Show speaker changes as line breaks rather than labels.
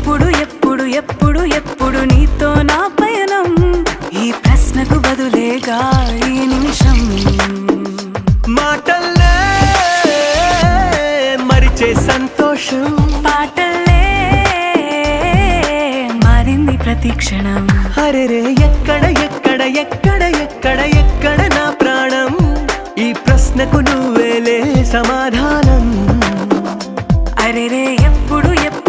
ఎప్పుడు ఎప్పుడు ఎప్పుడు ఎప్పుడు నీతో నా పయనం? ఈ ప్రశ్నకు బదులేగా ఈ నిమిషం.
మాటల్లే మరిచే సంతోషం,
పాటల్లే మారింది ప్రతి క్షణం.
అరెరే ఎక్కడ ఎక్కడ ఎక్కడ ఎక్కడ ఎక్కడ నా ప్రాణం? ఈ ప్రశ్నకు నువ్వేలే సమాధానం.
అరెరే ఎప్పుడు ఎప్పుడు